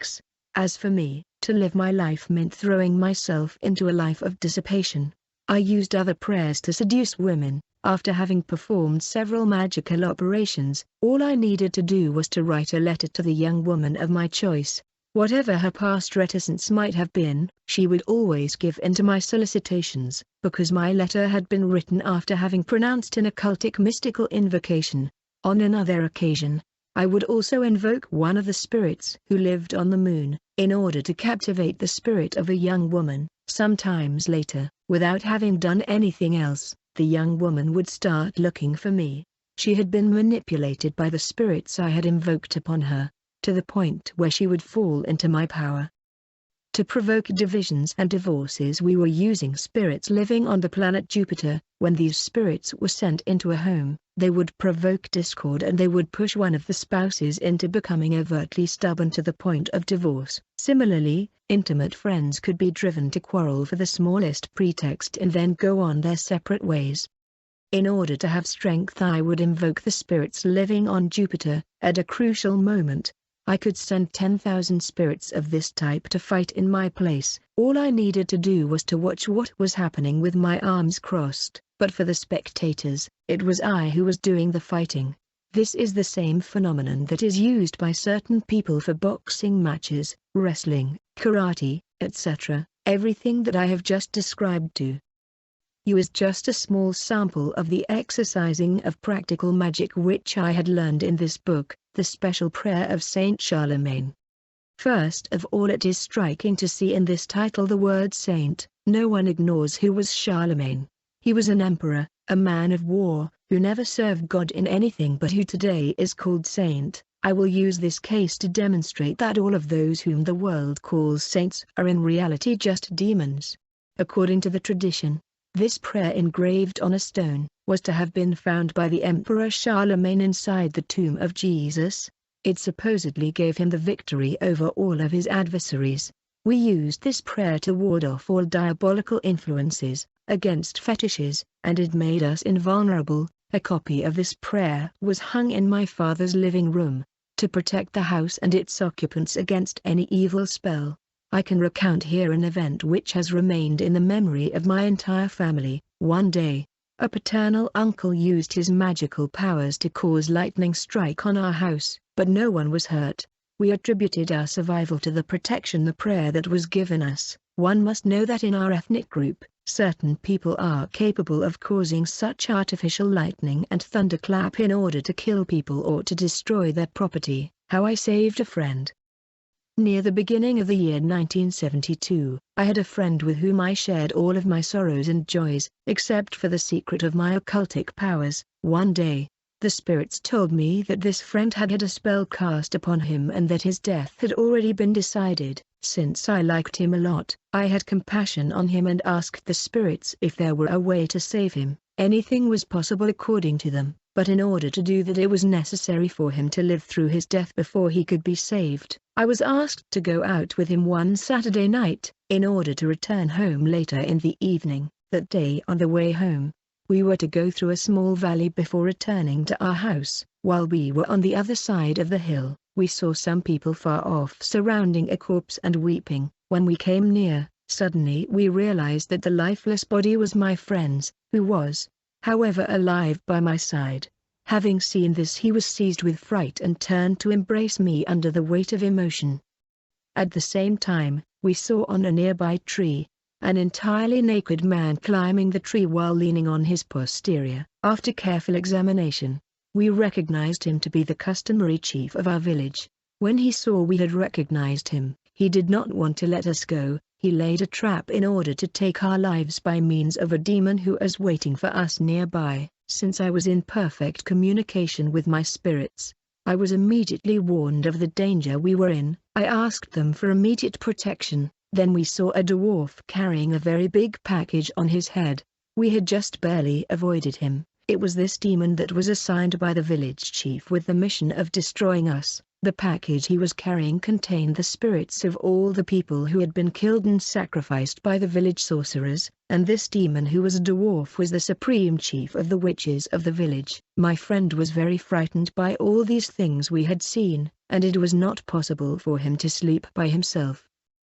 tricks. As for me, to live my life meant throwing myself into a life of dissipation. I used other prayers to seduce women. After having performed several magical operations, all I needed to do was to write a letter to the young woman of my choice. Whatever her past reticence might have been, she would always give in to my solicitations, because my letter had been written after having pronounced an occultic mystical invocation. On another occasion, I would also invoke one of the spirits who lived on the moon, in order to captivate the spirit of a young woman. Sometimes later, without having done anything else, the young woman would start looking for me. She had been manipulated by the spirits I had invoked upon her, to the point where she would fall into my power. To provoke divisions and divorces, we were using spirits living on the planet Jupiter. When these spirits were sent into a home, they would provoke discord and they would push one of the spouses into becoming overtly stubborn to the point of divorce. Similarly, intimate friends could be driven to quarrel for the smallest pretext and then go on their separate ways. In order to have strength, I would invoke the spirits living on Jupiter. At a crucial moment, I could send 10,000 spirits of this type to fight in my place. All I needed to do was to watch what was happening with my arms crossed, but for the spectators, it was I who was doing the fighting. This is the same phenomenon that is used by certain people for boxing matches, wrestling, karate, etc. Everything that I have just described to you is just a small sample of the exercising of practical magic which I had learned in this book, The Special Prayer of Saint Charlemagne. First of all, it is striking to see in this title the word saint. No one ignores who was Charlemagne. He was an emperor, a man of war, who never served God in anything but who today is called saint. I will use this case to demonstrate that all of those whom the world calls saints are in reality just demons. According to the tradition, this prayer engraved on a stone was to have been found by the Emperor Charlemagne inside the tomb of Jesus. It supposedly gave him the victory over all of his adversaries. We used this prayer to ward off all diabolical influences, against fetishes, and it made us invulnerable. A copy of this prayer was hung in my father's living room, to protect the house and its occupants against any evil spell. I can recount here an event which has remained in the memory of my entire family. One day, a paternal uncle used his magical powers to cause lightning strike on our house, but no one was hurt. We attributed our survival to the protection the prayer that was given us. One must know that in our ethnic group, certain people are capable of causing such artificial lightning and thunderclap in order to kill people or to destroy their property. How I saved a friend. Near the beginning of the year 1972, I had a friend with whom I shared all of my sorrows and joys, except for the secret of my occultic powers. One day, the spirits told me that this friend had had a spell cast upon him and that his death had already been decided. Since I liked him a lot, I had compassion on him and asked the spirits if there were a way to save him. Anything was possible according to them, but in order to do that it was necessary for him to live through his death before he could be saved. I was asked to go out with him one Saturday night, in order to return home later in the evening. That day on the way home, we were to go through a small valley before returning to our house. While we were on the other side of the hill, we saw some people far off surrounding a corpse and weeping. When we came near, suddenly we realized that the lifeless body was my friend's, who was, however, alive by my side. Having seen this, he was seized with fright and turned to embrace me under the weight of emotion. At the same time, we saw on a nearby tree, an entirely naked man climbing the tree while leaning on his posterior. After careful examination, we recognized him to be the customary chief of our village. When he saw we had recognized him, he did not want to let us go. He laid a trap in order to take our lives by means of a demon who was waiting for us nearby. Since I was in perfect communication with my spirits, I was immediately warned of the danger we were in. I asked them for immediate protection. Then we saw a dwarf carrying a very big package on his head. We had just barely avoided him. It was this demon that was assigned by the village chief with the mission of destroying us. The package he was carrying contained the spirits of all the people who had been killed and sacrificed by the village sorcerers, and this demon who was a dwarf was the supreme chief of the witches of the village. My friend was very frightened by all these things we had seen, and it was not possible for him to sleep by himself.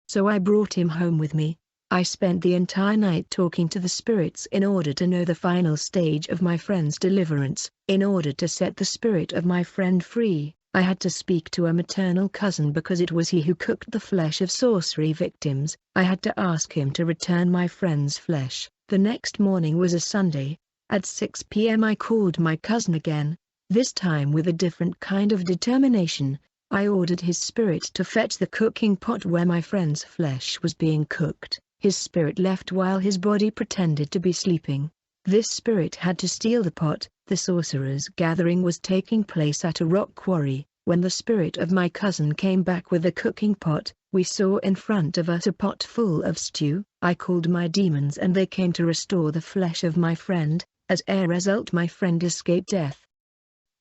So I brought him home with me. I spent the entire night talking to the spirits in order to know the final stage of my friend's deliverance. In order to set the spirit of my friend free, I had to speak to a maternal cousin because it was he who cooked the flesh of sorcery victims. I had to ask him to return my friend's flesh. The next morning was a Sunday. At 6 p.m. I called my cousin again, this time with a different kind of determination. I ordered his spirit to fetch the cooking pot where my friend's flesh was being cooked. His spirit left while his body pretended to be sleeping. This spirit had to steal the pot. The sorcerer's gathering was taking place at a rock quarry. When the spirit of my cousin came back with the cooking pot, we saw in front of us a pot full of stew. I called my demons and they came to restore the flesh of my friend. As a result, my friend escaped death.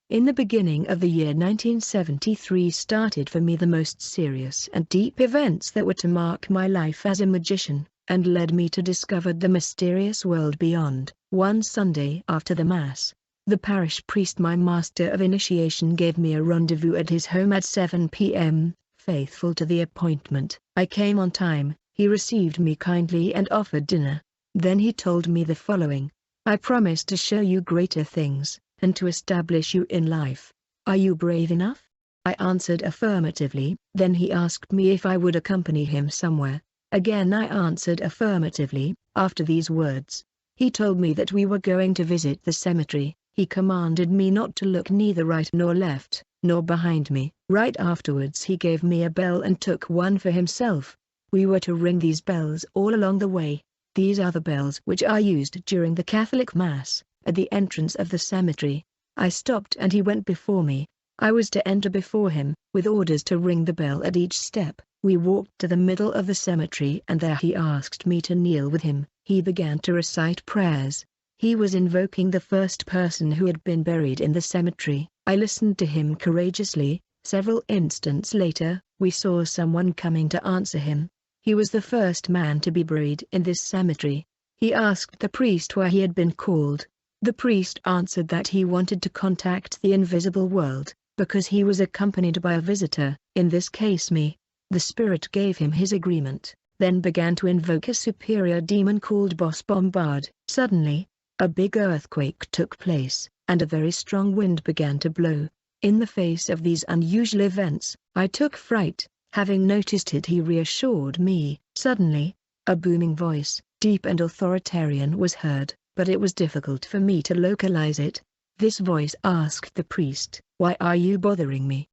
In the beginning of the year 1973 started for me the most serious and deep events that were to mark my life as a magician, and led me to discover the mysterious world beyond. One Sunday after the Mass, the parish priest, my master of initiation, gave me a rendezvous at his home at 7 p.m. Faithful to the appointment, I came on time. He received me kindly and offered dinner. Then he told me the following: I promise to show you greater things, and to establish you in life. Are you brave enough? I answered affirmatively. Then he asked me if I would accompany him somewhere. Again I answered affirmatively. After these words, he told me that we were going to visit the cemetery. He commanded me not to look neither right nor left, nor behind me. Right afterwards he gave me a bell and took one for himself. We were to ring these bells all along the way. These are the bells which are used during the Catholic Mass. At the entrance of the cemetery, I stopped and he went before me. I was to enter before him, with orders to ring the bell at each step. We walked to the middle of the cemetery and there he asked me to kneel with him. He began to recite prayers. He was invoking the first person who had been buried in the cemetery. I listened to him courageously. Several instants later, we saw someone coming to answer him. He was the first man to be buried in this cemetery. He asked the priest why he had been called. The priest answered that he wanted to contact the invisible world, because he was accompanied by a visitor, in this case me. The spirit gave him his agreement, then began to invoke a superior demon called Boss Bombard. Suddenly, a big earthquake took place, and a very strong wind began to blow. In the face of these unusual events, I took fright. Having noticed it, he reassured me. Suddenly, a booming voice, deep and authoritarian, was heard, but it was difficult for me to localize it. This voice asked the priest, "Why are you bothering me?"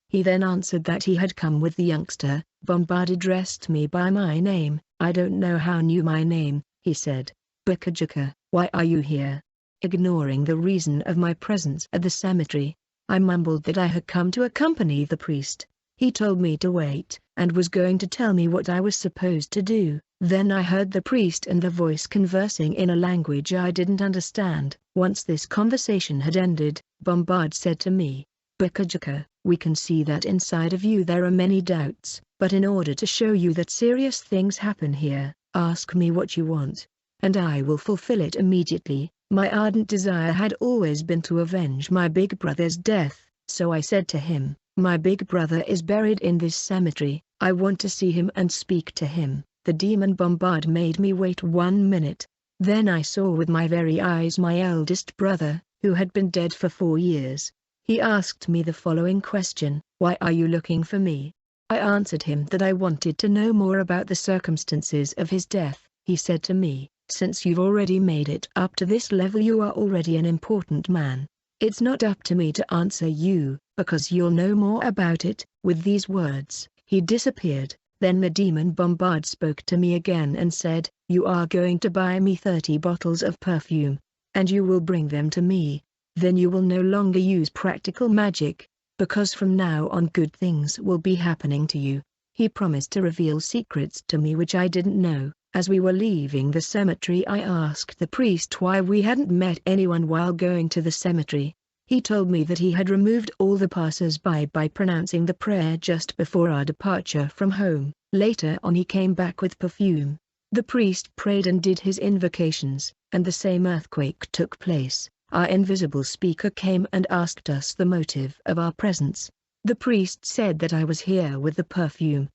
He then answered that he had come with the youngster. Bombard addressed me by my name. "I don't know how knew my name," he said. "Bakajuka, why are you here?" Ignoring the reason of my presence at the cemetery, I mumbled that I had come to accompany the priest. He told me to wait, and was going to tell me what I was supposed to do. Then I heard the priest and the voice conversing in a language I didn't understand. Once this conversation had ended, Bombard said to me, "Bakajuka, we can see that inside of you there are many doubts, but in order to show you that serious things happen here, ask me what you want, and I will fulfill it immediately." My ardent desire had always been to avenge my big brother's death, so I said to him, "My big brother is buried in this cemetery. I want to see him and speak to him." The demon Bombard made me wait 1 minute. Then I saw with my very eyes my eldest brother, who had been dead for 4 years. He asked me the following question: "Why are you looking for me?" I answered him that I wanted to know more about the circumstances of his death. He said to me, "Since you've already made it up to this level, you are already an important man. It's not up to me to answer you, because you'll know more about it." With these words, he disappeared. Then the demon Bombard spoke to me again and said, "You are going to buy me 30 bottles of perfume, and you will bring them to me. Then you will no longer use practical magic, because from now on good things will be happening to you." He promised to reveal secrets to me which I didn't know. As we were leaving the cemetery, I asked the priest why we hadn't met anyone while going to the cemetery. He told me that he had removed all the passers-by by pronouncing the prayer just before our departure from home. Later on he came back with perfume. The priest prayed and did his invocations, and the same earthquake took place. Our invisible speaker came and asked us the motive of our presence. The priest said that I was here with the perfume.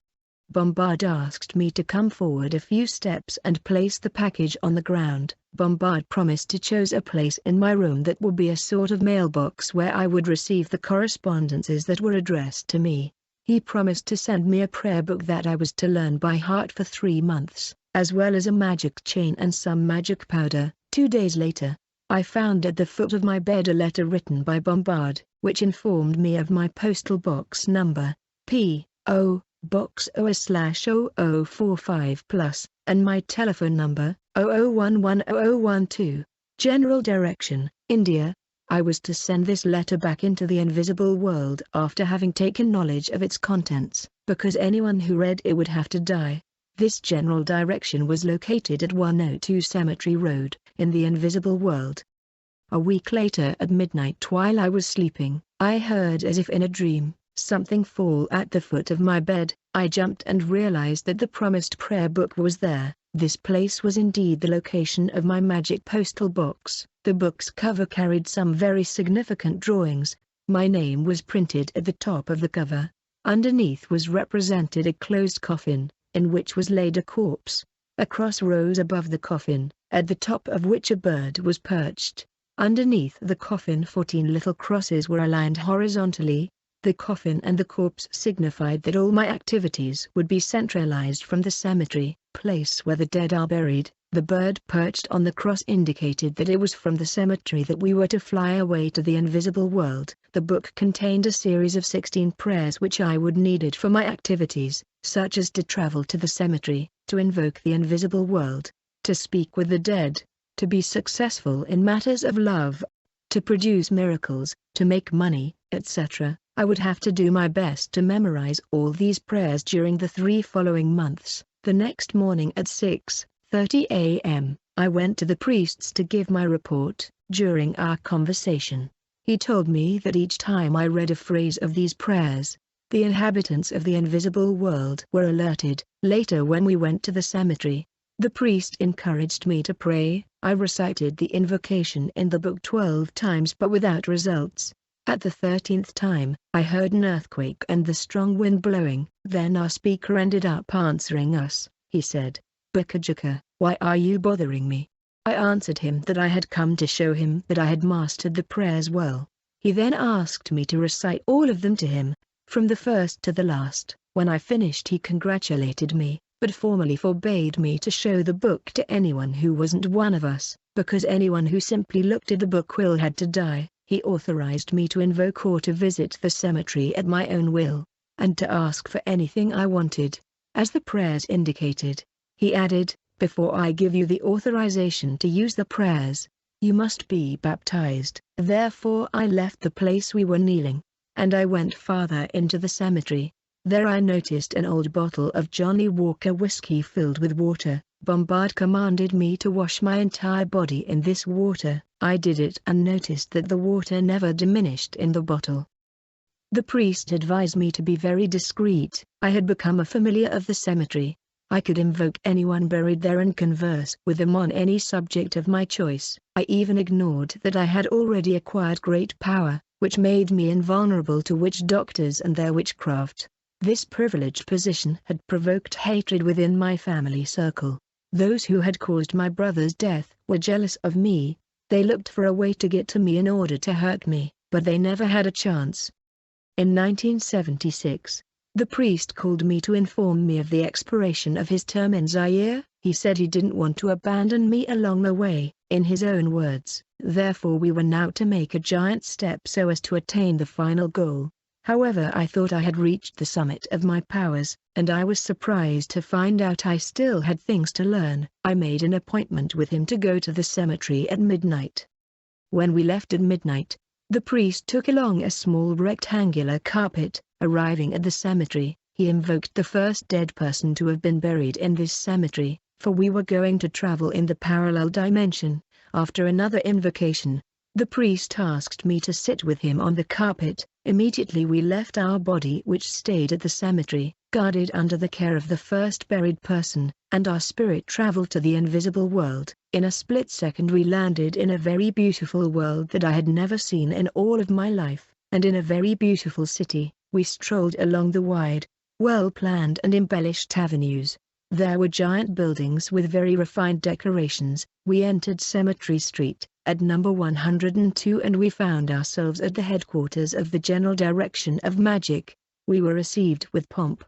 Bombard asked me to come forward a few steps and place the package on the ground. Bombard promised to choose a place in my room that would be a sort of mailbox where I would receive the correspondences that were addressed to me. He promised to send me a prayer book that I was to learn by heart for 3 months, as well as a magic chain and some magic powder. 2 days later, I found at the foot of my bed a letter written by Bombard, which informed me of my postal box number, P.O. Box 0/0045+, and my telephone number, 00110012. General direction, India. I was to send this letter back into the invisible world after having taken knowledge of its contents, because anyone who read it would have to die. This general direction was located at 102 Cemetery Road, in the invisible world. A week later at midnight while I was sleeping, I heard as if in a dream, something fall at the foot of my bed. I jumped and realized that the promised prayer book was there. This place was indeed the location of my magic postal box. The book's cover carried some very significant drawings. My name was printed at the top of the cover. Underneath was represented a closed coffin, in which was laid a corpse. A cross rose above the coffin, at the top of which a bird was perched. Underneath the coffin 14 little crosses were aligned horizontally. The coffin and the corpse signified that all my activities would be centralized from the cemetery, place where the dead are buried. The bird perched on the cross indicated that it was from the cemetery that we were to fly away to the invisible world. The book contained a series of 16 prayers which I would needed for my activities, such as to travel to the cemetery, to invoke the invisible world, to speak with the dead, to be successful in matters of love, to produce miracles, to make money, etc. I would have to do my best to memorize all these prayers during the 3 following months. The next morning at 6:30 a.m., I went to the priests to give my report. During our conversation, he told me that each time I read a phrase of these prayers, the inhabitants of the invisible world were alerted. Later when we went to the cemetery, the priest encouraged me to pray. I recited the invocation in the book 12 times but without results. At the 13th time, I heard an earthquake and the strong wind blowing. Then our speaker ended up answering us. He said, "Bakajaka, why are you bothering me?" I answered him that I had come to show him that I had mastered the prayers well. He then asked me to recite all of them to him, from the first to the last. When I finished he congratulated me, but formally forbade me to show the book to anyone who wasn't one of us, because anyone who simply looked at the book will had to die. He authorized me to invoke or to visit the cemetery at my own will, and to ask for anything I wanted, as the prayers indicated. He added, "Before I give you the authorization to use the prayers, you must be baptized." Therefore I left the place we were kneeling, and I went farther into the cemetery. There I noticed an old bottle of Johnny Walker whiskey filled with water. Bombard commanded me to wash my entire body in this water. I did it and noticed that the water never diminished in the bottle. The priest advised me to be very discreet. I had become a familiar of the cemetery. I could invoke anyone buried there and converse with them on any subject of my choice. I even ignored that I had already acquired great power, which made me invulnerable to witch doctors and their witchcraft. This privileged position had provoked hatred within my family circle. Those who had caused my brother's death were jealous of me. They looked for a way to get to me in order to hurt me, but they never had a chance. In 1976, the priest called me to inform me of the expiration of his term in Zaire. He said he didn't want to abandon me along the way, in his own words. Therefore we were now to make a giant step so as to attain the final goal. However, I thought I had reached the summit of my powers, and I was surprised to find out I still had things to learn. I made an appointment with him to go to the cemetery at midnight. When we left at midnight, the priest took along a small rectangular carpet. Arriving at the cemetery, he invoked the first dead person to have been buried in this cemetery, for we were going to travel in the parallel dimension. After another invocation, the priest asked me to sit with him on the carpet. Immediately we left our body which stayed at the cemetery, guarded under the care of the first buried person, and our spirit traveled to the invisible world. In a split second we landed in a very beautiful world that I had never seen in all of my life, and in a very beautiful city, We strolled along the wide, well-planned and embellished avenues. There were giant buildings with very refined decorations. We entered Cemetery Street, at number 102, and we found ourselves at the headquarters of the General Direction of Magic. We were received with pomp.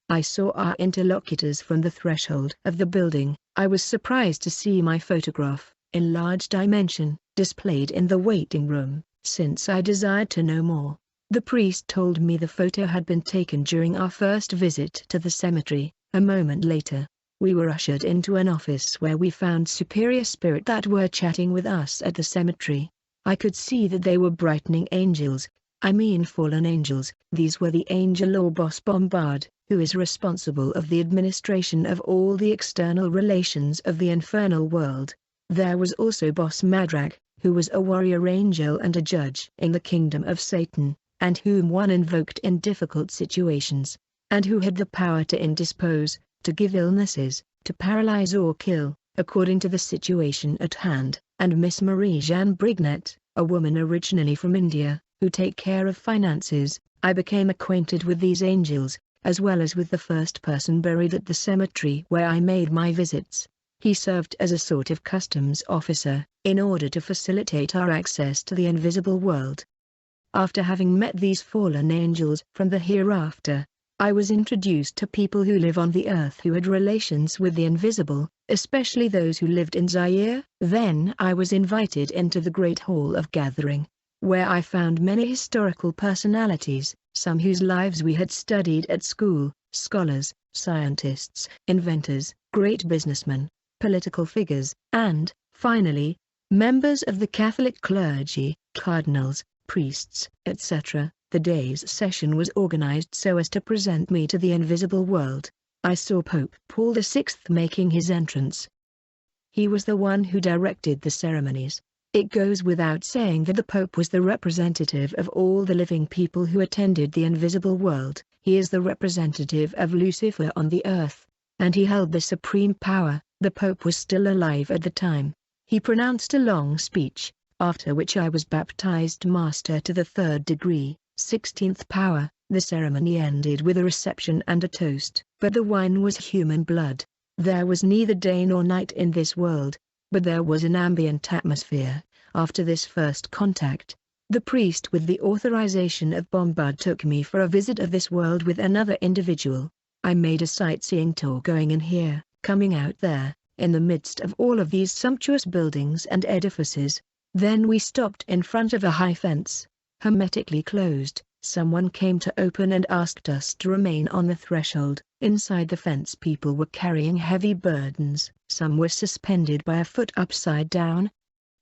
I saw our interlocutors from the threshold of the building. I was surprised to see my photograph, in large dimension, displayed in the waiting room, since I desired to know more. The priest told me the photo had been taken during our first visit to the cemetery. A moment later, we were ushered into an office where we found superior spirits that were chatting with us at the cemetery. I could see that they were brightening angels. I mean fallen angels. These were the angel or boss Bombard, who is responsible of the administration of all the external relations of the infernal world. There was also boss Madrak, who was a warrior angel and a judge in the kingdom of Satan, and whom one invoked in difficult situations, and who had the power to indispose, to give illnesses, to paralyze or kill, according to the situation at hand. And Miss Marie-Jeanne Brignet, a woman originally from India, who take care of finances. I became acquainted with these angels, as well as with the first person buried at the cemetery where I made my visits. He served as a sort of customs officer, in order to facilitate our access to the invisible world. After having met these fallen angels from the hereafter, I was introduced to people who live on the earth who had relations with the invisible, especially those who lived in Zaire. Then I was invited into the Great Hall of Gathering, where I found many historical personalities, some whose lives we had studied at school, scholars, scientists, inventors, great businessmen, political figures, and, finally, members of the Catholic clergy, cardinals, priests, etc. The day's session was organized so as to present me to the invisible world. I saw Pope Paul VI making his entrance. He was the one who directed the ceremonies. It goes without saying that the Pope was the representative of all the living people who attended the invisible world. He is the representative of Lucifer on the earth, and he held the supreme power. The Pope was still alive at the time. He pronounced a long speech, after which I was baptized master to the 3rd degree, 16th power. The ceremony ended with a reception and a toast. But the wine was human blood. There was neither day nor night in this world, but there was an ambient atmosphere. After this first contact, the priest with the authorization of Bombard took me for a visit of this world with another individual. I made a sightseeing tour going in here, coming out there, in the midst of all of these sumptuous buildings and edifices. Then we stopped in front of a high fence, hermetically closed. Someone came to open and asked us to remain on the threshold. Inside the fence people were carrying heavy burdens. Some were suspended by a foot upside down.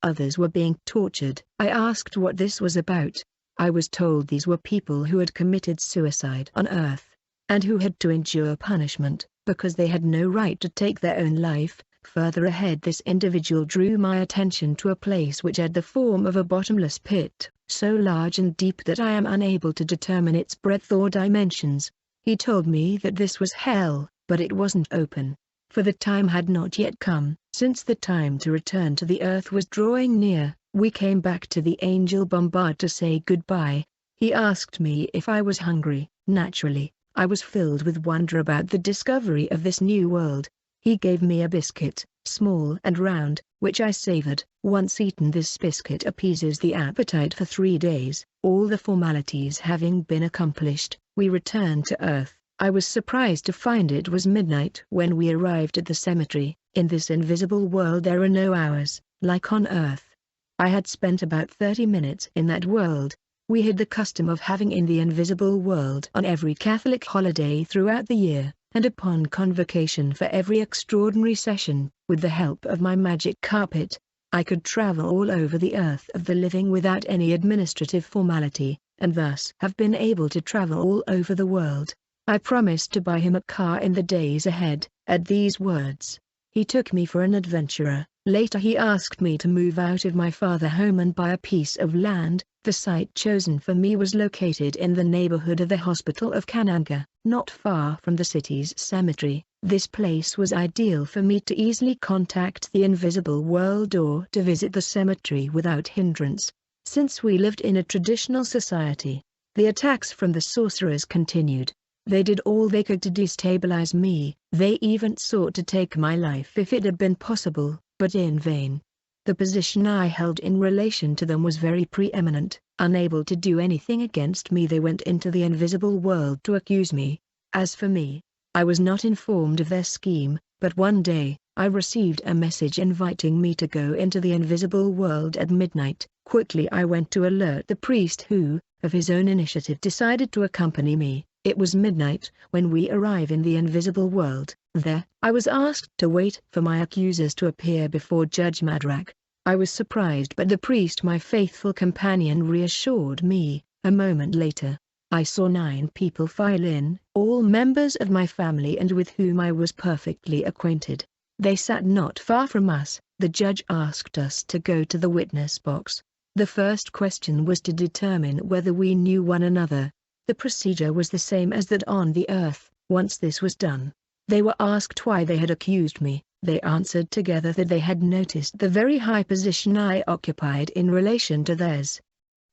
Others were being tortured. I asked what this was about. I was told these were people who had committed suicide on earth, and who had to endure punishment, because they had no right to take their own life. Further ahead this individual drew my attention to a place which had the form of a bottomless pit, so large and deep that I am unable to determine its breadth or dimensions. He told me that this was hell, but it wasn't open, for the time had not yet come. Since the time to return to the earth was drawing near, we came back to the angel Bombard to say goodbye. He asked me if I was hungry. Naturally, I was filled with wonder about the discovery of this new world. He gave me a biscuit, small and round, which I savored. Once eaten, this biscuit appeases the appetite for 3 days. All the formalities having been accomplished, we returned to Earth. I was surprised to find it was midnight when we arrived at the cemetery. In this invisible world there are no hours, like on Earth. I had spent about 30 minutes in that world. We had the custom of having in the invisible world on every Catholic holiday throughout the year, and upon convocation for every extraordinary session. With the help of my magic carpet, I could travel all over the earth of the living without any administrative formality, and thus have been able to travel all over the world. I promised to buy him a car in the days ahead. At these words, he took me for an adventurer. Later he asked me to move out of my father home and buy a piece of land. The site chosen for me was located in the neighborhood of the hospital of Kananga, not far from the city's cemetery. This place was ideal for me to easily contact the invisible world or to visit the cemetery without hindrance. Since we lived in a traditional society, The attacks from the sorcerers continued. They did all they could to destabilize me. They even sought to take my life if it had been possible, but in vain. The position I held in relation to them was very preeminent. Unable to do anything against me, they went into the invisible world to accuse me. As for me, I was not informed of their scheme, but one day, I received a message inviting me to go into the invisible world at midnight. Quickly I went to alert the priest who, of his own initiative, decided to accompany me. It was midnight when we arrive in the invisible world. There, I was asked to wait for my accusers to appear before Judge Madrak. I was surprised, but the priest, my faithful companion, reassured me. A moment later, I saw 9 people file in, all members of my family and with whom I was perfectly acquainted. They sat not far from us. The judge asked us to go to the witness box. The first question was to determine whether we knew one another. The procedure was the same as that on the earth. Once this was done, they were asked why they had accused me. They answered together that they had noticed the very high position I occupied in relation to theirs,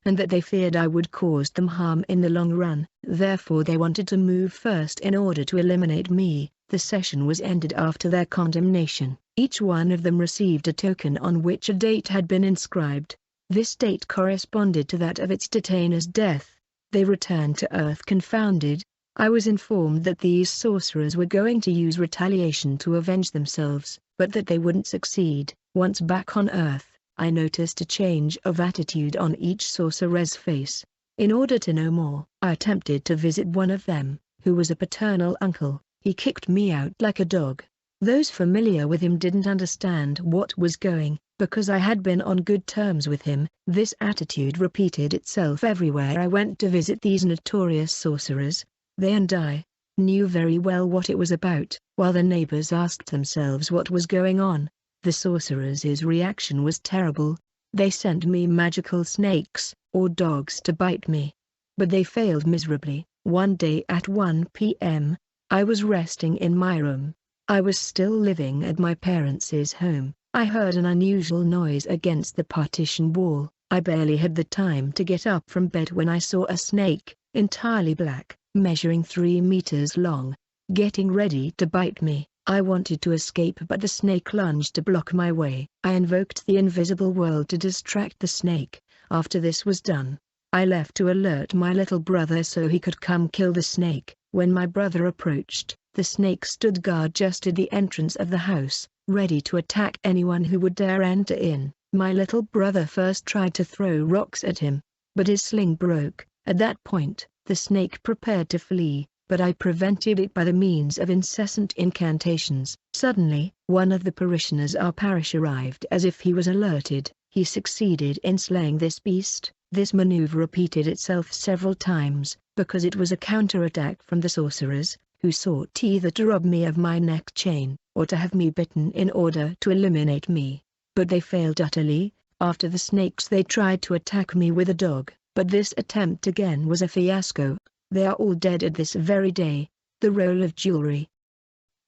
and that they feared I would cause them harm in the long run. Therefore they wanted to move first in order to eliminate me. The session was ended after their condemnation. Each one of them received a token on which a date had been inscribed. This date corresponded to that of its detainer's death. They returned to Earth confounded. I was informed that these sorcerers were going to use retaliation to avenge themselves, but that they wouldn't succeed. Once back on Earth, I noticed a change of attitude on each sorcerer's face. In order to know more, I attempted to visit one of them, who was a paternal uncle. He kicked me out like a dog. Those familiar with him didn't understand what was going, because I had been on good terms with him. This attitude repeated itself everywhere I went to visit these notorious sorcerers. They and I knew very well what it was about. While the neighbors asked themselves what was going on, the sorcerers' reaction was terrible. They sent me magical snakes, or dogs, to bite me. But they failed miserably. One day at 1 p.m., I was resting in my room. I was still living at my parents' home. I heard an unusual noise against the partition wall. I barely had the time to get up from bed when I saw a snake, entirely black, measuring 3 meters long, getting ready to bite me. I wanted to escape, but the snake lunged to block my way. I invoked the invisible world to distract the snake. After this was done, I left to alert my little brother so he could come kill the snake. When my brother approached, the snake stood guard just at the entrance of the house, ready to attack anyone who would dare enter in. My little brother first tried to throw rocks at him, but his sling broke. At that point, the snake prepared to flee, but I prevented it by the means of incessant incantations. Suddenly, one of the parishioners of our parish arrived as if he was alerted. He succeeded in slaying this beast. This maneuver repeated itself several times, because it was a counterattack from the sorcerers, who sought either to rob me of my neck chain, or to have me bitten in order to eliminate me. But they failed utterly. After the snakes they tried to attack me with a dog, but this attempt again was a fiasco. They are all dead at this very day. The roll of jewelry.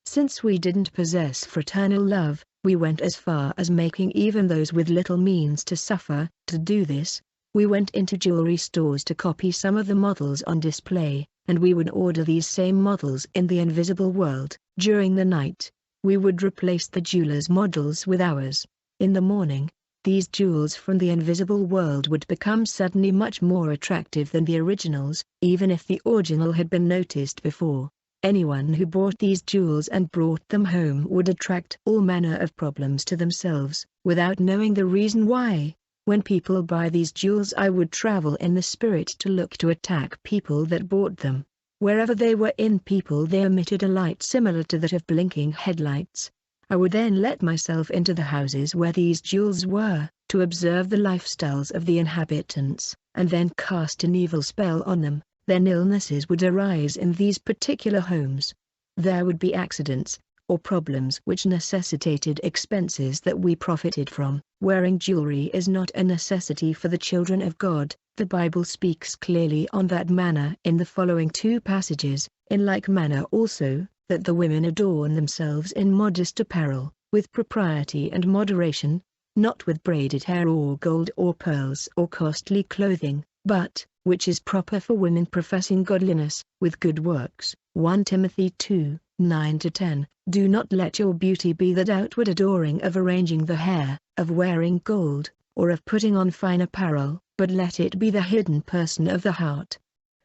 Since we didn't possess fraternal love, we went as far as making even those with little means to suffer. To do this, we went into jewelry stores to copy some of the models on display, and we would order these same models in the invisible world. During the night, we would replace the jewelers' models with ours. In the morning, these jewels from the invisible world would become suddenly much more attractive than the originals, even if the original had been noticed before. Anyone who bought these jewels and brought them home would attract all manner of problems to themselves, without knowing the reason why. When people buy these jewels, I would travel in the spirit to look to attack people that bought them. Wherever they were in people, they emitted a light similar to that of blinking headlights. I would then let myself into the houses where these jewels were, to observe the lifestyles of the inhabitants, and then cast an evil spell on them. Then illnesses would arise in these particular homes. There would be accidents, or problems which necessitated expenses that we profited from. Wearing jewelry is not a necessity for the children of God. The Bible speaks clearly on that manner in the following 2 passages. In like manner also, that the women adorn themselves in modest apparel, with propriety and moderation, not with braided hair or gold or pearls or costly clothing, but, which is proper for women professing godliness, with good works. 1 Timothy 2, 9-10. Do not let your beauty be that outward adoring of arranging the hair, of wearing gold, or of putting on fine apparel, but let it be the hidden person of the heart,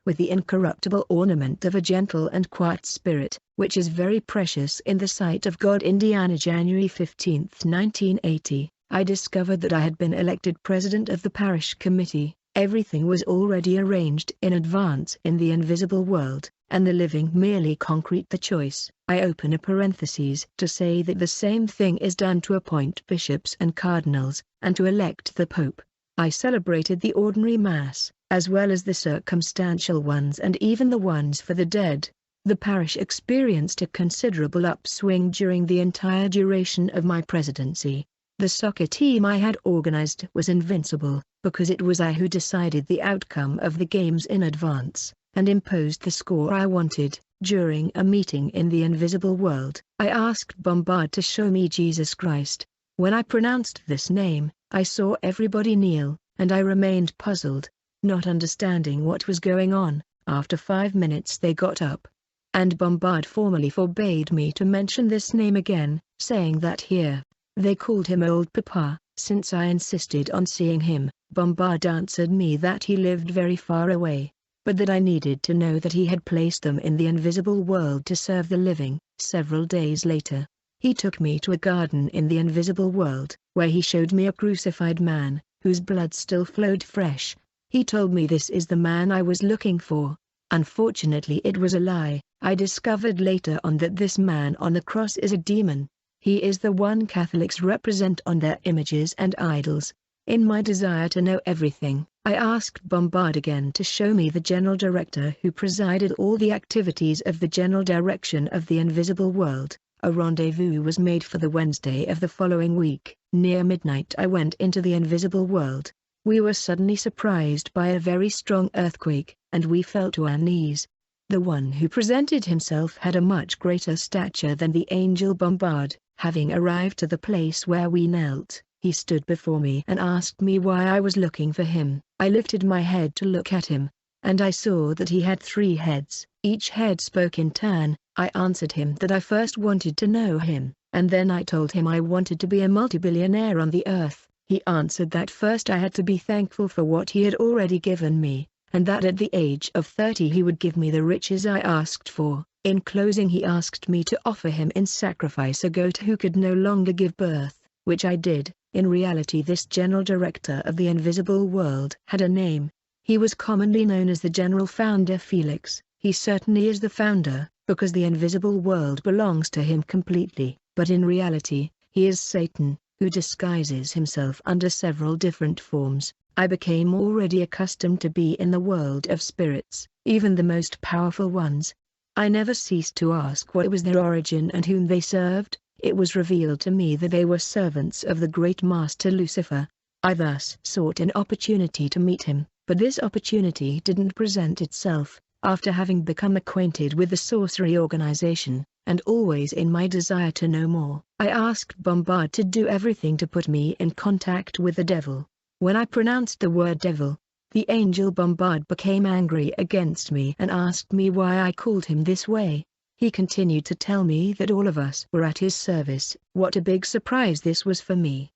with the incorruptible ornament of a gentle and quiet spirit, which is very precious in the sight of God. Indiana, January 15, 1980. I discovered that I had been elected president of the parish committee. Everything was already arranged in advance in the invisible world, and the living merely concrete the choice. I open a parenthesis to say that the same thing is done to appoint bishops and cardinals, and to elect the pope. I celebrated the ordinary Mass, as well as the circumstantial ones and even the ones for the dead. The parish experienced a considerable upswing during the entire duration of my presidency. The soccer team I had organized was invincible, because it was I who decided the outcome of the games in advance, and imposed the score I wanted. During a meeting in the invisible world, I asked Bombard to show me Jesus Christ. When I pronounced this name, I saw everybody kneel, and I remained puzzled, not understanding what was going on. After 5 minutes they got up, and Bombard formally forbade me to mention this name again, saying that here, they called him Old Papa. Since I insisted on seeing him, Bombard answered me that he lived very far away, but that I needed to know that he had placed them in the invisible world to serve the living. Several days later, he took me to a garden in the invisible world, where he showed me a crucified man, whose blood still flowed fresh. He told me this is the man I was looking for. Unfortunately it was a lie. I discovered later on that this man on the cross is a demon. He is the one Catholics represent on their images and idols. In my desire to know everything, I asked Bombard again to show me the general director who presided all the activities of the general direction of the invisible world. A rendezvous was made for the Wednesday of the following week. Near midnight I went into the invisible world. We were suddenly surprised by a very strong earthquake, and we fell to our knees. The one who presented himself had a much greater stature than the angel Bombard. Having arrived to the place where we knelt, he stood before me and asked me why I was looking for him. I lifted my head to look at him, and I saw that he had 3 heads. Each head spoke in turn. I answered him that I first wanted to know him, and then I told him I wanted to be a multi-billionaire on the earth. He answered that first I had to be thankful for what he had already given me, and that at the age of 30 he would give me the riches I asked for. In closing he asked me to offer him in sacrifice a goat who could no longer give birth, which I did. In reality this general director of the invisible world had a name. He was commonly known as the general founder Felix. He certainly is the founder, because the invisible world belongs to him completely, but in reality, he is Satan, who disguises himself under several different forms. I became already accustomed to be in the world of spirits, even the most powerful ones. I never ceased to ask what was their origin and whom they served. It was revealed to me that they were servants of the great master Lucifer. I thus sought an opportunity to meet him, but this opportunity didn't present itself. After having become acquainted with the sorcery organization, and always in my desire to know more, I asked Bombard to do everything to put me in contact with the devil. When I pronounced the word devil, the angel Bombard became angry against me and asked me why I called him this way. He continued to tell me that all of us were at his service. What a big surprise this was for me.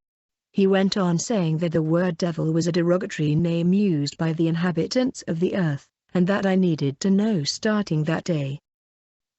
He went on saying that the word devil was a derogatory name used by the inhabitants of the earth, and that I needed to know starting that day.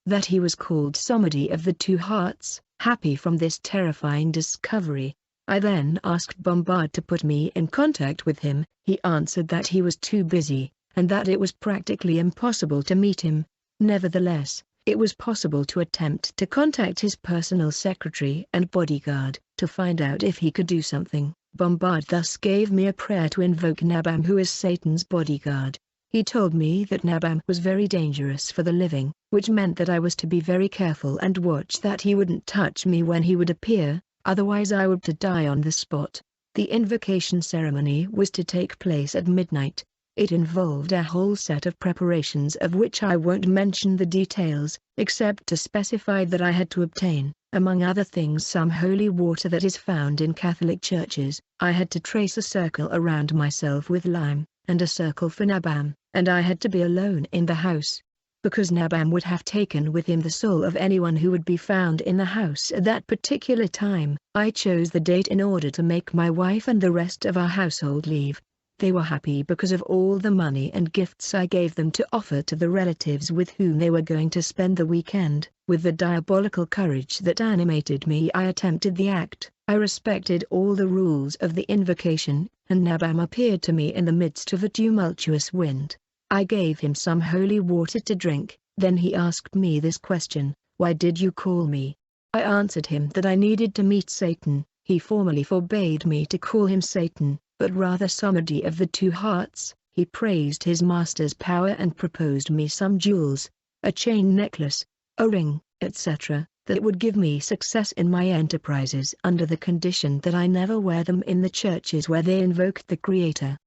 That he was called somebody of the 2 hearts. Happy from this terrifying discovery, I then asked Bombard to put me in contact with him. He answered that he was too busy, and that it was practically impossible to meet him. Nevertheless, it was possible to attempt to contact his personal secretary and bodyguard, to find out if he could do something. Bombard thus gave me a prayer to invoke Nabam, who is Satan's bodyguard. He told me that Nabam was very dangerous for the living, which meant that I was to be very careful and watch that he wouldn't touch me when he would appear, otherwise I would die on the spot. The invocation ceremony was to take place at midnight. It involved a whole set of preparations of which I won't mention the details, except to specify that I had to obtain, among other things, some holy water that is found in Catholic churches. I had to trace a circle around myself with lime, and a circle for Nabam, and I had to be alone in the house. Because Nabam would have taken with him the soul of anyone who would be found in the house at that particular time, I chose the date in order to make my wife and the rest of our household leave. They were happy because of all the money and gifts I gave them to offer to the relatives with whom they were going to spend the weekend. With the diabolical courage that animated me, I attempted the act. I respected all the rules of the invocation, and Nabam appeared to me in the midst of a tumultuous wind. I gave him some holy water to drink, then he asked me this question: "Why did you call me?" I answered him that I needed to meet Satan. He formally forbade me to call him Satan, but rather Somebody of the Two Hearts. He praised his master's power and proposed me some jewels, a chain necklace, a ring, etc., that would give me success in my enterprises under the condition that I never wear them in the churches where they invoked the Creator.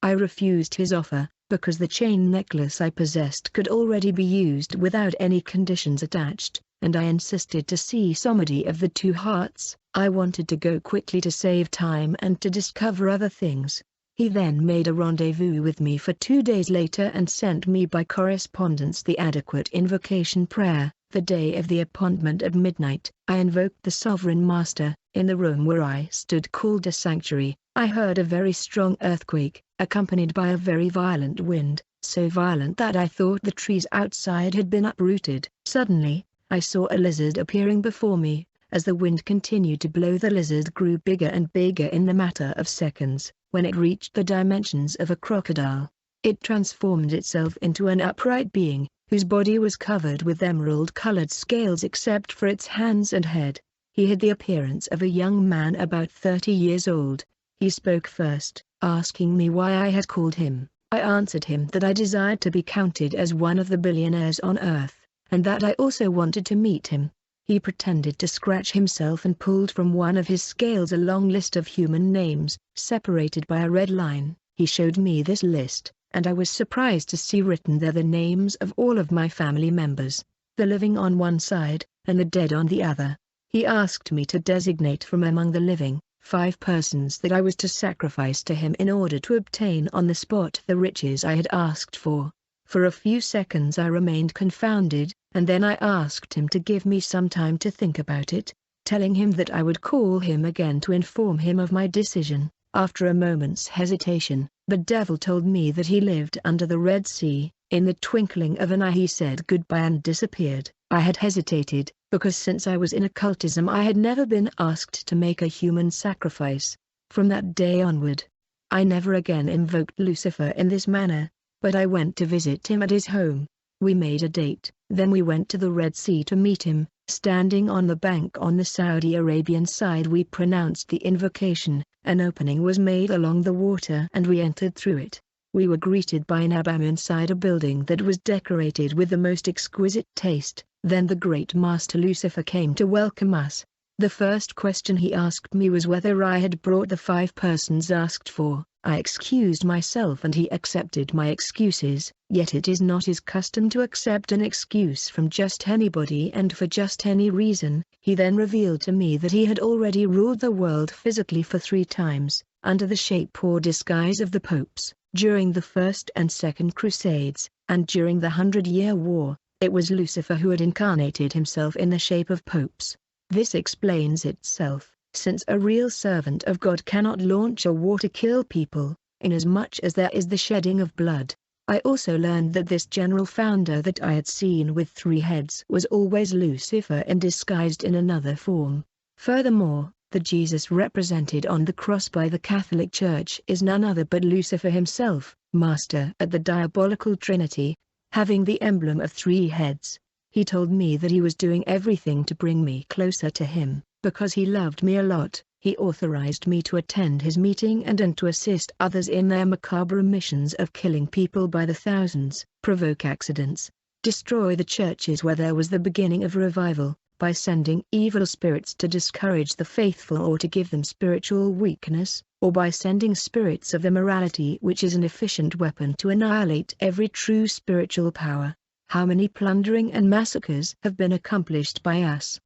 I refused his offer, because the chain necklace I possessed could already be used without any conditions attached, and I insisted to see Somebody of the Two Hearts. I wanted to go quickly to save time and to discover other things. He then made a rendezvous with me for 2 days later and sent me by correspondence the adequate invocation prayer. The day of the appointment at midnight, I invoked the Sovereign Master. In the room where I stood, called a sanctuary, I heard a very strong earthquake, accompanied by a very violent wind, so violent that I thought the trees outside had been uprooted. Suddenly, I saw a lizard appearing before me. As the wind continued to blow, the lizard grew bigger and bigger in the matter of seconds. When it reached the dimensions of a crocodile, it transformed itself into an upright being, whose body was covered with emerald-colored scales except for its hands and head. He had the appearance of a young man about 30 years old. He spoke first, asking me why I had called him. I answered him that I desired to be counted as one of the billionaires on earth, and that I also wanted to meet him. He pretended to scratch himself and pulled from one of his scales a long list of human names, separated by a red line. He showed me this list, and I was surprised to see written there the names of all of my family members, the living on one side, and the dead on the other. He asked me to designate from among the living 5 persons that I was to sacrifice to him in order to obtain on the spot the riches I had asked for. For a few seconds I remained confounded, and then I asked him to give me some time to think about it, telling him that I would call him again to inform him of my decision. After a moment's hesitation, the devil told me that he lived under the Red Sea. In the twinkling of an eye he said goodbye and disappeared. I had hesitated, because since I was in occultism I had never been asked to make a human sacrifice. From that day onward, I never again invoked Lucifer in this manner, but I went to visit him at his home. We made a date, then we went to the Red Sea to meet him. Standing on the bank on the Saudi Arabian side, we pronounced the invocation. An opening was made along the water and we entered through it. We were greeted by Nabam inside a building that was decorated with the most exquisite taste. Then the great master Lucifer came to welcome us. The first question he asked me was whether I had brought the 5 persons asked for. I excused myself and he accepted my excuses. Yet it is not his custom to accept an excuse from just anybody and for just any reason. He then revealed to me that he had already ruled the world physically for 3 times, under the shape or disguise of the popes, during the First and Second Crusades, and during the 100-Year War. It was Lucifer who had incarnated himself in the shape of popes. This explains itself, since a real servant of God cannot launch a war to kill people, inasmuch as there is the shedding of blood. I also learned that this general founder that I had seen with 3 heads was always Lucifer and disguised in another form. Furthermore, the Jesus represented on the cross by the Catholic Church is none other but Lucifer himself, master at the diabolical Trinity, having the emblem of 3 heads. He told me that he was doing everything to bring me closer to him, because he loved me a lot. He authorized me to attend his meeting and to assist others in their macabre missions of killing people by the thousands, provoke accidents, destroy the churches where there was the beginning of revival, by sending evil spirits to discourage the faithful or to give them spiritual weakness, or by sending spirits of immorality, which is an efficient weapon to annihilate every true spiritual power. How many plundering and massacres have been accomplished by us?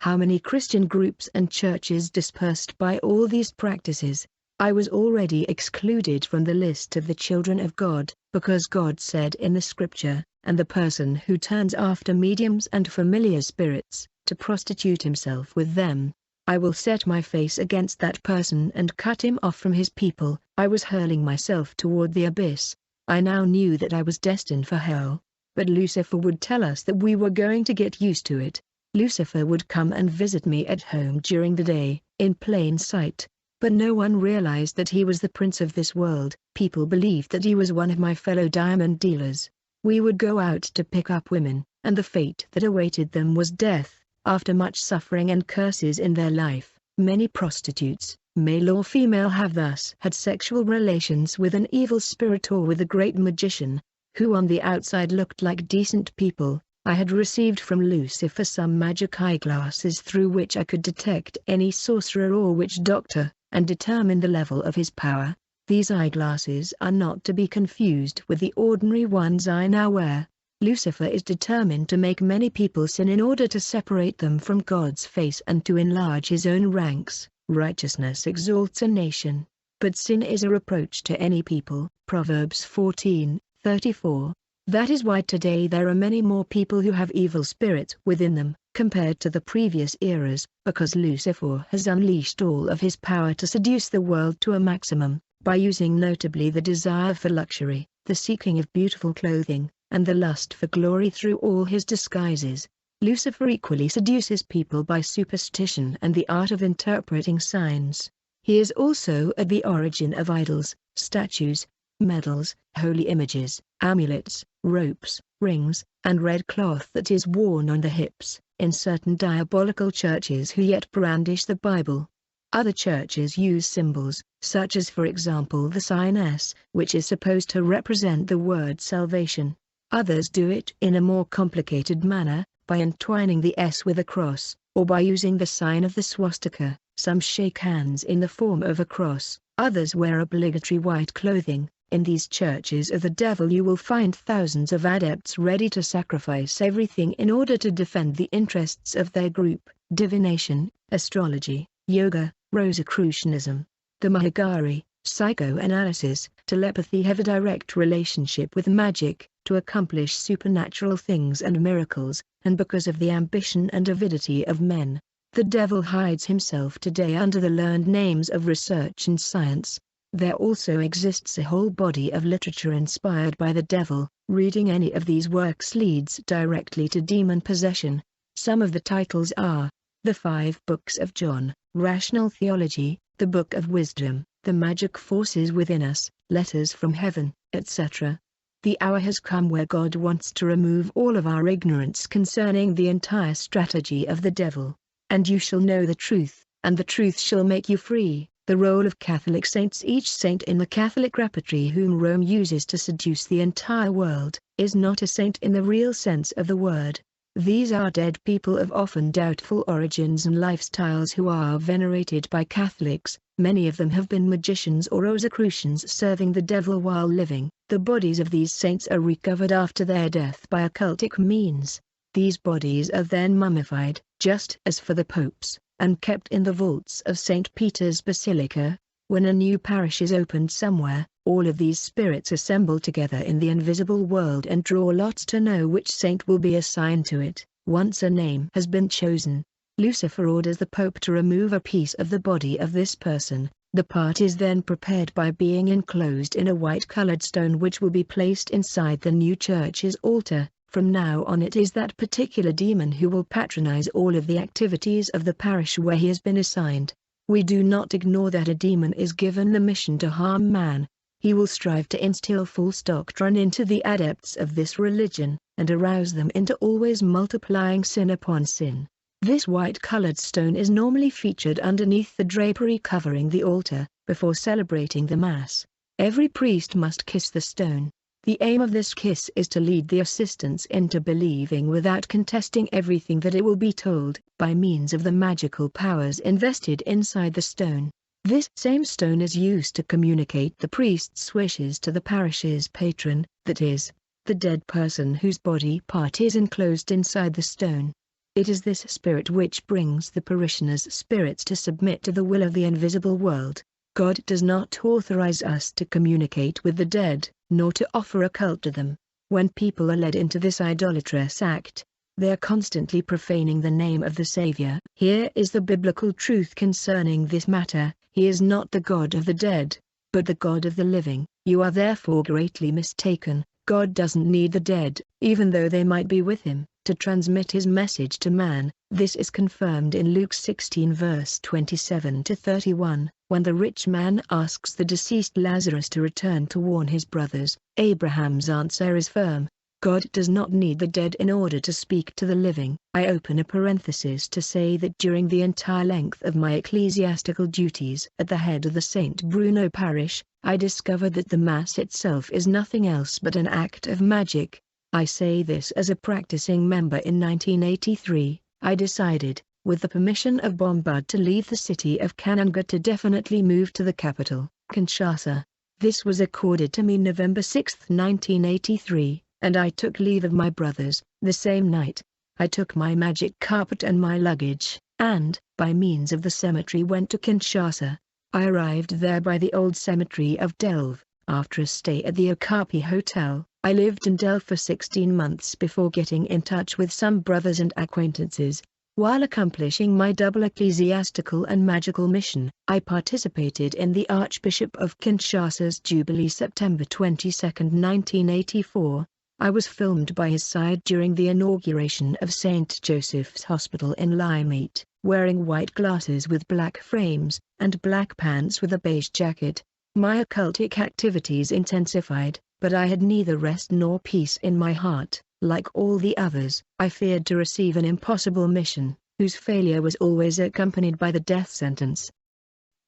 How many Christian groups and churches dispersed by all these practices? I was already excluded from the list of the children of God, because God said in the scripture, "And the person who turns after mediums and familiar spirits, to prostitute himself with them, I will set my face against that person and cut him off from his people." I was hurling myself toward the abyss. I now knew that I was destined for hell. But Lucifer would tell us that we were going to get used to it. Lucifer would come and visit me at home during the day, in plain sight. But no one realized that he was the prince of this world. People believed that he was one of my fellow diamond dealers. We would go out to pick up women, and the fate that awaited them was death. After much suffering and curses in their life, many prostitutes, male or female, have thus had sexual relations with an evil spirit or with a great magician, who on the outside looked like decent people. I had received from Lucifer some magic eyeglasses through which I could detect any sorcerer or witch doctor, and determine the level of his power. These eyeglasses are not to be confused with the ordinary ones I now wear. Lucifer is determined to make many people sin in order to separate them from God's face and to enlarge his own ranks. Righteousness exalts a nation, but sin is a reproach to any people. Proverbs 14:34. That is why today there are many more people who have evil spirits within them, compared to the previous eras, because Lucifer has unleashed all of his power to seduce the world to a maximum, by using notably the desire for luxury, the seeking of beautiful clothing, and the lust for glory through all his disguises. Lucifer equally seduces people by superstition and the art of interpreting signs. He is also at the origin of idols, statues, medals, holy images, amulets, ropes, rings, and red cloth that is worn on the hips, in certain diabolical churches who yet brandish the Bible. Other churches use symbols, such as for example the sign S, which is supposed to represent the word salvation. Others do it in a more complicated manner, by entwining the S with a cross, or by using the sign of the swastika. Some shake hands in the form of a cross, others wear obligatory white clothing. In these churches of the devil you will find thousands of adepts ready to sacrifice everything in order to defend the interests of their group. Divination, astrology, yoga, Rosicrucianism, the Mahagari, psychoanalysis, telepathy have a direct relationship with magic, to accomplish supernatural things and miracles, and because of the ambition and avidity of men, the devil hides himself today under the learned names of research and science. There also exists a whole body of literature inspired by the devil. Reading any of these works leads directly to demon possession. Some of the titles are: The 5 Books of John, Rational Theology, The Book of Wisdom, The Magic Forces Within Us, Letters from Heaven, etc. The hour has come where God wants to remove all of our ignorance concerning the entire strategy of the devil. And you shall know the truth, and the truth shall make you free. The role of Catholic saints. Each saint in the Catholic repertory whom Rome uses to seduce the entire world, is not a saint in the real sense of the word. These are dead people of often doubtful origins and lifestyles who are venerated by Catholics. Many of them have been magicians or Rosicrucians serving the devil while living. The bodies of these saints are recovered after their death by occultic means. These bodies are then mummified, just as for the popes, and kept in the vaults of St. Peter's Basilica. When a new parish is opened somewhere, all of these spirits assemble together in the invisible world and draw lots to know which saint will be assigned to it. Once a name has been chosen, Lucifer orders the Pope to remove a piece of the body of this person. The part is then prepared by being enclosed in a white-colored stone which will be placed inside the new church's altar. From now on it is that particular demon who will patronize all of the activities of the parish where he has been assigned. We do not ignore that a demon is given the mission to harm man. He will strive to instill false doctrine into the adepts of this religion, and arouse them into always multiplying sin upon sin. This white-colored stone is normally featured underneath the drapery covering the altar, before celebrating the Mass. Every priest must kiss the stone. The aim of this kiss is to lead the assistants into believing without contesting everything that it will be told, by means of the magical powers invested inside the stone. This same stone is used to communicate the priest's wishes to the parish's patron, that is, the dead person whose body part is enclosed inside the stone. It is this spirit which brings the parishioners' spirits to submit to the will of the invisible world. God does not authorize us to communicate with the dead, nor to offer a cult to them. When people are led into this idolatrous act, they are constantly profaning the name of the Savior. Here is the biblical truth concerning this matter: He is not the God of the dead, but the God of the living. You are therefore greatly mistaken. God doesn't need the dead, even though they might be with him, to transmit his message to man. This is confirmed in Luke 16 verse 27-31, when the rich man asks the deceased Lazarus to return to warn his brothers. Abraham's answer is firm: God does not need the dead in order to speak to the living. I open a parenthesis to say that during the entire length of my ecclesiastical duties at the head of the St. Bruno parish, I discovered that the Mass itself is nothing else but an act of magic. I say this as a practicing member. In 1983, I decided, with the permission of Bombard, to leave the city of Kananga to definitely move to the capital, Kinshasa. This was accorded to me November 6, 1983, and I took leave of my brothers. The same night, I took my magic carpet and my luggage, and, by means of the cemetery, went to Kinshasa. I arrived there by the old cemetery of Delve. After a stay at the Okapi Hotel, I lived in Delve for 16 months before getting in touch with some brothers and acquaintances. While accomplishing my double ecclesiastical and magical mission, I participated in the Archbishop of Kinshasa's Jubilee September 22, 1984. I was filmed by his side during the inauguration of St. Joseph's Hospital in Limete, wearing white glasses with black frames, and black pants with a beige jacket. My occultic activities intensified, but I had neither rest nor peace in my heart. Like all the others, I feared to receive an impossible mission, whose failure was always accompanied by the death sentence.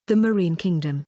The Marine Kingdom.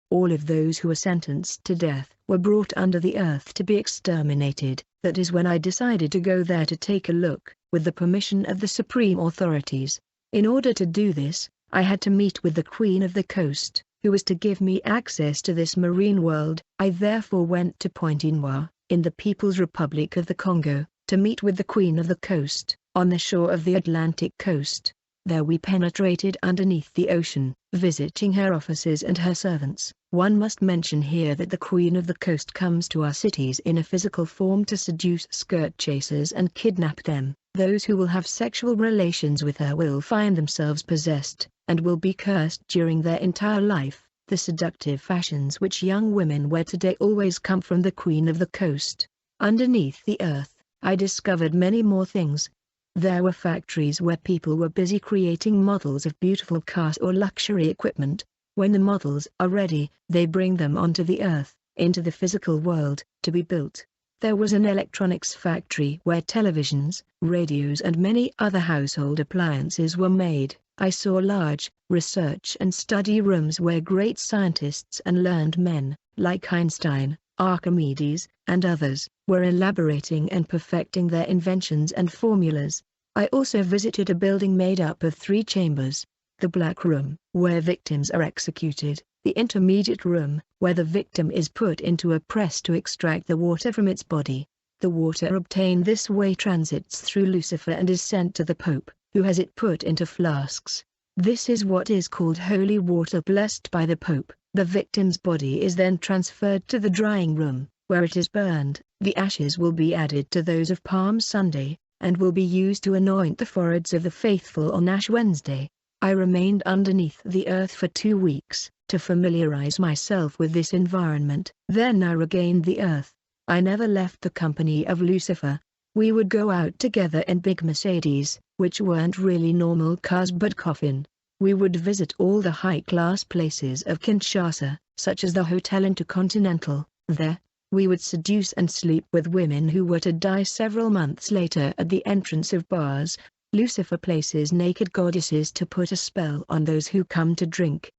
All of those who were sentenced to death were brought under the earth to be exterminated. That is when I decided to go there to take a look, with the permission of the supreme authorities. In order to do this, I had to meet with the Queen of the Coast, who was to give me access to this marine world. I therefore went to Pointe-Noire, in the People's Republic of the Congo, to meet with the Queen of the Coast, on the shore of the Atlantic coast. There we penetrated underneath the ocean, visiting her offices and her servants. One must mention here that the Queen of the Coast comes to our cities in a physical form to seduce skirt chasers and kidnap them. Those who will have sexual relations with her will find themselves possessed, and will be cursed during their entire life. The seductive fashions which young women wear today always come from the Queen of the Coast. Underneath the earth, I discovered many more things. There were factories where people were busy creating models of beautiful cars or luxury equipment. When the models are ready, they bring them onto the earth, into the physical world, to be built. There was an electronics factory where televisions, radios and many other household appliances were made. I saw large, research and study rooms where great scientists and learned men, like Einstein, Archimedes, and others, were elaborating and perfecting their inventions and formulas. I also visited a building made up of 3 chambers: the Black Room, where victims are executed; the Intermediate Room, where the victim is put into a press to extract the water from its body. The water obtained this way transits through Lucifer and is sent to the Pope, who has it put into flasks. This is what is called holy water blessed by the Pope. The victim's body is then transferred to the drying room, where it is burned. The ashes will be added to those of Palm Sunday, and will be used to anoint the foreheads of the faithful on Ash Wednesday. I remained underneath the earth for 2 weeks, to familiarize myself with this environment. Then I regained the earth. I never left the company of Lucifer. We would go out together in big Mercedes, which weren't really normal cars but coffin. We would visit all the high-class places of Kinshasa, such as the Hotel Intercontinental. There, we would seduce and sleep with women who were to die several months later at the entrance of bars. Lucifer places naked goddesses to put a spell on those who come to drink.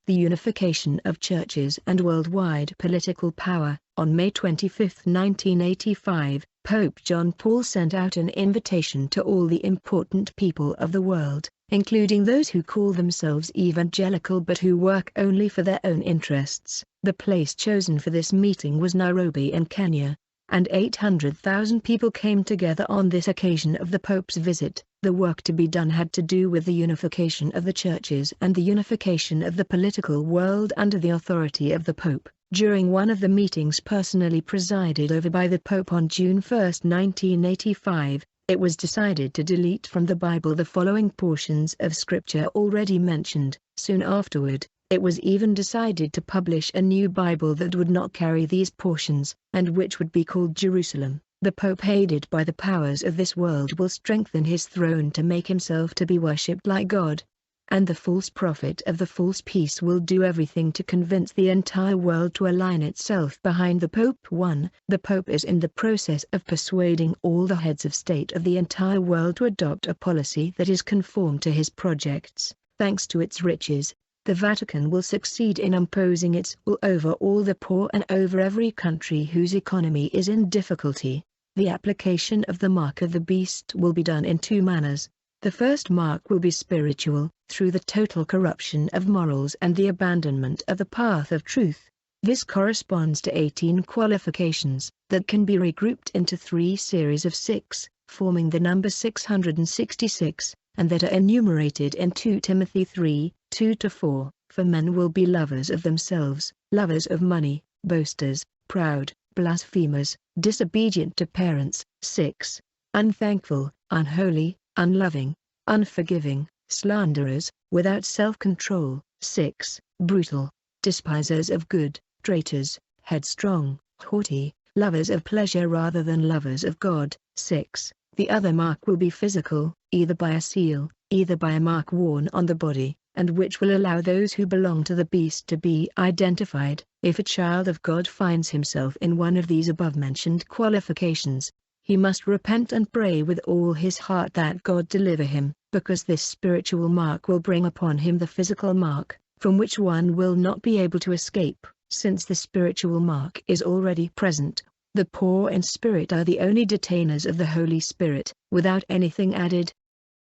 The unification of churches and worldwide political power. On May 25, 1985, Pope John Paul sent out an invitation to all the important people of the world, including those who call themselves evangelical but who work only for their own interests. The place chosen for this meeting was Nairobi in Kenya. and 800,000 people came together on this occasion of the Pope's visit. The work to be done had to do with the unification of the churches and the unification of the political world under the authority of the Pope. During one of the meetings personally presided over by the Pope on June 1, 1985, it was decided to delete from the Bible the following portions of scripture already mentioned. Soon afterward, it was even decided to publish a new Bible that would not carry these portions, and which would be called Jerusalem. The Pope, aided by the powers of this world, will strengthen his throne to make himself to be worshipped like God. And the false prophet of the false peace will do everything to convince the entire world to align itself behind the Pope. 1. The Pope is in the process of persuading all the heads of state of the entire world to adopt a policy that is conform to his projects. Thanks to its riches, the Vatican will succeed in imposing its will over all the poor and over every country whose economy is in difficulty. The application of the mark of the beast will be done in two manners. The first mark will be spiritual, through the total corruption of morals and the abandonment of the path of truth. This corresponds to 18 qualifications, that can be regrouped into 3 series of 6, forming the number 666, and that are enumerated in 2 Timothy 3, 2-4. For men will be lovers of themselves, lovers of money, boasters, proud, blasphemers, disobedient to parents. 6. Unthankful, unholy, unloving, unforgiving, slanderers, without self-control. 6. Brutal, despisers of good, traitors, headstrong, haughty, lovers of pleasure rather than lovers of God. 6. The other mark will be physical, either by a seal, either by a mark worn on the body, and which will allow those who belong to the beast to be identified. If a child of God finds himself in one of these above-mentioned qualifications, he must repent and pray with all his heart that God deliver him, because this spiritual mark will bring upon him the physical mark, from which one will not be able to escape, since the spiritual mark is already present. The poor in spirit are the only detainers of the Holy Spirit, without anything added.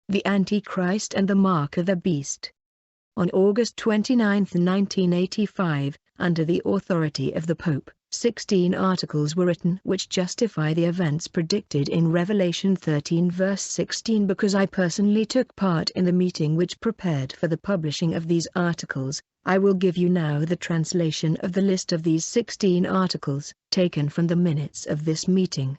The Antichrist and the mark of the beast. On August 29, 1985, under the authority of the Pope, 16 articles were written which justify the events predicted in Revelation 13 verse 16. Because I personally took part in the meeting which prepared for the publishing of these articles, I will give you now the translation of the list of these 16 articles, taken from the minutes of this meeting.